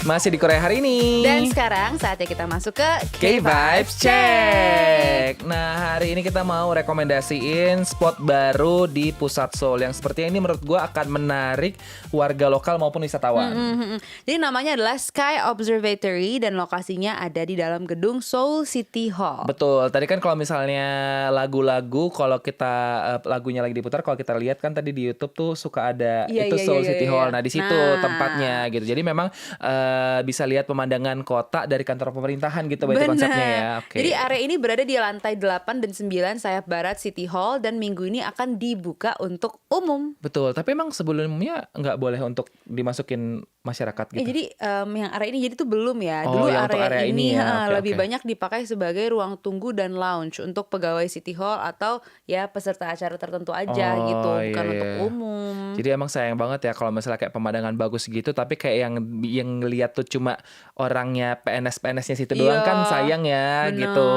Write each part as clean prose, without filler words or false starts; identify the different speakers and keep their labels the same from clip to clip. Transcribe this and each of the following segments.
Speaker 1: Masih di Korea hari ini.
Speaker 2: Dan sekarang saatnya kita masuk ke
Speaker 1: K-Vibes Check. Nah, hari ini kita mau rekomendasiin spot baru di pusat Seoul yang sepertinya ini menurut gue akan menarik warga lokal maupun wisatawan.
Speaker 2: Jadi namanya adalah Sky Observatory dan lokasinya ada di dalam gedung Seoul City Hall.
Speaker 1: Betul. Tadi kan kalau misalnya lagu-lagu, kalau kita lagunya lagi diputar, kalau kita lihat kan tadi di YouTube tuh suka ada Seoul City Hall. Nah, di situ tempatnya gitu. Jadi memang bisa lihat pemandangan kota dari kantor pemerintahan gitu, itu konsepnya ya. Okay.
Speaker 2: Jadi area ini berada di lantai 8 dan 9 sayap barat City Hall dan minggu ini akan dibuka untuk umum.
Speaker 1: Betul, tapi emang sebelumnya nggak boleh untuk dimasukin masyarakat gitu.
Speaker 2: Jadi yang area ini jadi tuh belum ya.
Speaker 1: Oh,
Speaker 2: Dulu
Speaker 1: yang untuk area ini ya.
Speaker 2: lebih banyak dipakai sebagai ruang tunggu dan lounge untuk pegawai City Hall atau ya peserta acara tertentu aja gitu, bukan untuk umum.
Speaker 1: Jadi emang sayang banget ya kalau misalnya kayak pemandangan bagus gitu, tapi kayak yang lihat tuh cuma orangnya PNS-PNS-nya situ doang kan sayang ya.
Speaker 2: Bener.
Speaker 1: Gitu.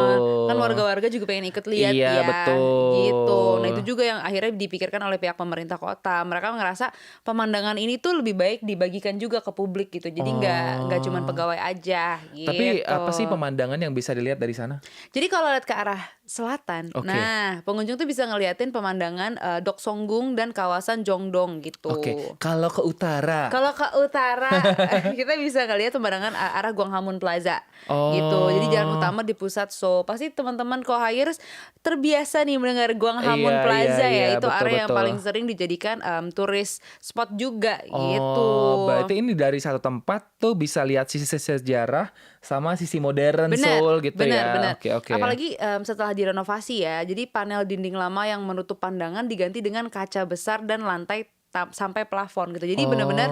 Speaker 2: Kan warga-warga juga pengen ikut lihat ya.
Speaker 1: Betul.
Speaker 2: Gitu. Nah itu juga yang akhirnya dipikirkan oleh pihak pemerintah kota. Mereka ngerasa pemandangan ini tuh lebih baik dibagikan juga ke publik gitu. Jadi nggak cuma pegawai aja gitu.
Speaker 1: Tapi apa sih pemandangan yang bisa dilihat dari sana?
Speaker 2: Jadi kalau lihat ke arah selatan, nah pengunjung tuh bisa ngeliatin pemandangan Dokseonggung dan kawasan Jongdong gitu.
Speaker 1: Kalau ke utara?
Speaker 2: Kalau ke utara kita bisa ngeliat pemandangan arah Gwanghwamun Plaza gitu. Jadi jalan utama di pusat Seoul. Pasti teman-teman Ko-Hires terbiasa nih mendengar Gwanghwamun Plaza ya. Itu
Speaker 1: betul,
Speaker 2: area yang paling sering dijadikan turis spot juga gitu.
Speaker 1: Berarti ini dari satu tempat tuh bisa lihat sisi sejarah sama sisi modern Seoul gitu ya.
Speaker 2: Benar.
Speaker 1: Oke.
Speaker 2: Apalagi setelah direnovasi ya. Jadi panel dinding lama yang menutup pandangan diganti dengan kaca besar dan lantai sampai plafon gitu. Jadi benar-benar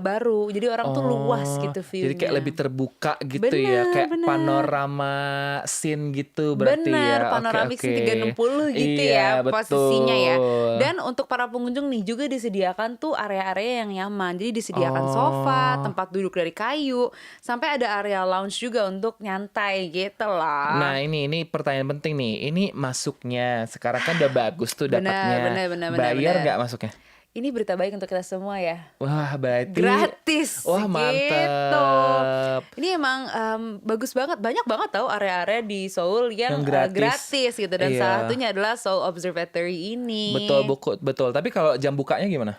Speaker 2: baru. Jadi orang tuh luas gitu view-nya.
Speaker 1: Jadi kayak lebih terbuka gitu ya. Kayak panorama scene gitu berarti ya.
Speaker 2: Panoramik 360 gitu ya posisinya ya. Dan untuk para pengunjung nih juga disediakan tuh area-area yang nyaman. Jadi disediakan sofa, tempat duduk dari kayu, sampai ada area lounge juga untuk nyantai gitu lah.
Speaker 1: Nah ini pertanyaan penting nih. Ini masuknya sekarang kan udah bagus tuh dapatnya. Bayar nggak masuknya?
Speaker 2: Ini berita baik untuk kita semua ya.
Speaker 1: Wah, berarti
Speaker 2: gratis.
Speaker 1: Wah, mantap.
Speaker 2: Gitu. Ini emang bagus banget. Banyak banget tahu area-area di Seoul yang gratis gitu. Dan salah satunya adalah Seoul Observatory ini.
Speaker 1: Betul. Tapi kalau jam bukanya gimana?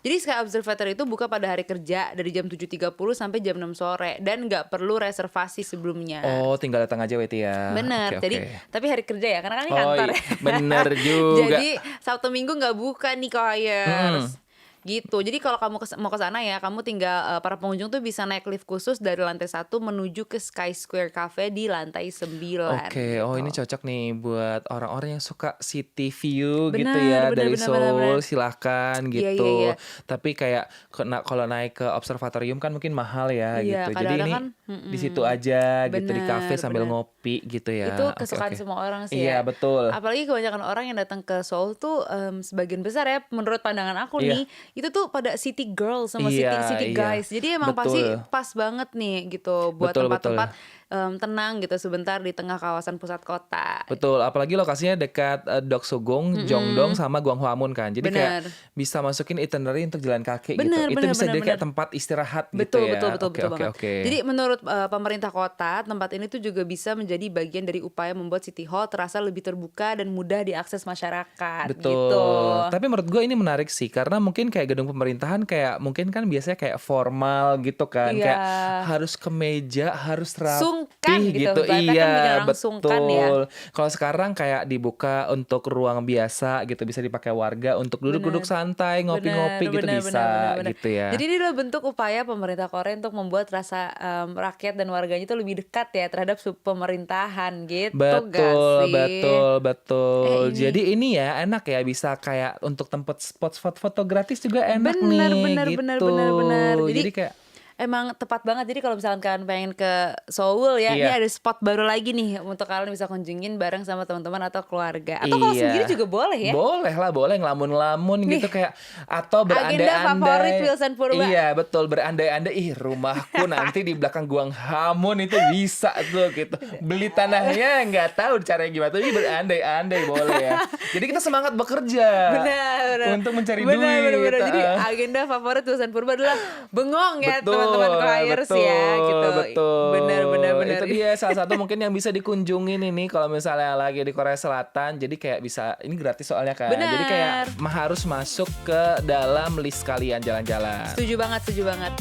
Speaker 2: Jadi Sky Observatory itu buka pada hari kerja dari jam 7.30 sampai jam 6 sore dan nggak perlu reservasi sebelumnya.
Speaker 1: Oh, tinggal datang aja Weti ya.
Speaker 2: Bener. Jadi tapi hari kerja ya, karena kan ini kantor.
Speaker 1: Bener juga.
Speaker 2: Jadi Sabtu Minggu nggak buka nih Ko-Hires. Gitu. Jadi kalau kamu mau ke sana ya, kamu tinggal para pengunjung tuh bisa naik lift khusus dari lantai 1 menuju ke Sky Square Cafe di lantai 9.
Speaker 1: Ini cocok nih buat orang-orang yang suka city view gitu ya dari Seoul. Silahkan gitu. Tapi kayak kalau naik ke observatorium kan mungkin mahal ya gitu. Jadi ini kan, di situ aja gitu di cafe sambil ngopi gitu ya.
Speaker 2: Itu kesukaan semua orang sih
Speaker 1: ya. Iya, betul.
Speaker 2: Apalagi kebanyakan orang yang datang ke Seoul tuh sebagian besar ya menurut pandangan aku nih itu tuh pada city girl sama city guys. Jadi emang pasti pas banget nih gitu buat tempat-tempat tenang gitu sebentar di tengah kawasan pusat kota.
Speaker 1: Betul, apalagi lokasinya dekat Dokseonggung, Jongdong sama Gwanghwamun kan. Jadi kayak bisa masukin itinerary untuk jalan kaki gitu. Itu bisa jadi kayak tempat istirahat gitu ya.
Speaker 2: Betul banget. Jadi menurut pemerintah kota, tempat ini tuh juga bisa menjadi bagian dari upaya membuat City Hall terasa lebih terbuka dan mudah diakses masyarakat.
Speaker 1: Betul.
Speaker 2: Gitu.
Speaker 1: Tapi menurut gue ini menarik sih karena mungkin kayak gedung pemerintahan kayak mungkin kan biasanya kayak formal gitu kan. Kayak harus kemeja, harus rapi gitu. Iya, betul.
Speaker 2: Ya.
Speaker 1: Kalau sekarang kayak dibuka untuk ruang biasa gitu, bisa dipakai warga untuk duduk-duduk santai, ngopi-ngopi gitu bisa gitu ya.
Speaker 2: Jadi ini adalah bentuk upaya pemerintah Korea untuk membuat rasa rakyat dan warganya itu lebih dekat ya terhadap pemerintahan gitu.
Speaker 1: Betul. Jadi ini ya enak ya, bisa kayak untuk tempat spot foto gratis juga enak
Speaker 2: bener. Jadi kayak emang tepat banget. Jadi kalau misalkan kalian pengen ke Seoul ya, ini ada spot baru lagi nih untuk kalian bisa kunjungin bareng sama teman-teman atau keluarga. Atau kalau sendiri juga boleh ya.
Speaker 1: Boleh ngelamun-ngelamun gitu kayak atau berandai-andai.
Speaker 2: Agenda favorit Wilson Purba.
Speaker 1: Iya, betul, berandai-andai rumahku nanti di belakang Gwanghwamun itu bisa tuh gitu. Beli tanahnya nggak tahu caranya gimana, tapi berandai-andai boleh ya. Jadi kita semangat bekerja.
Speaker 2: Benar.
Speaker 1: Untuk mencari duit.
Speaker 2: Benar. Jadi agenda favorit Wilson Purba adalah bengong ya, teman-teman. teman-teman choirs ya gitu.
Speaker 1: Betul.
Speaker 2: Benar.
Speaker 1: Itu dia salah satu mungkin yang bisa dikunjungin ini kalau misalnya lagi di Korea Selatan. Jadi kayak bisa, ini gratis soalnya kan.
Speaker 2: Benar.
Speaker 1: Jadi kayak harus masuk ke dalam list kalian jalan-jalan.
Speaker 2: Setuju banget.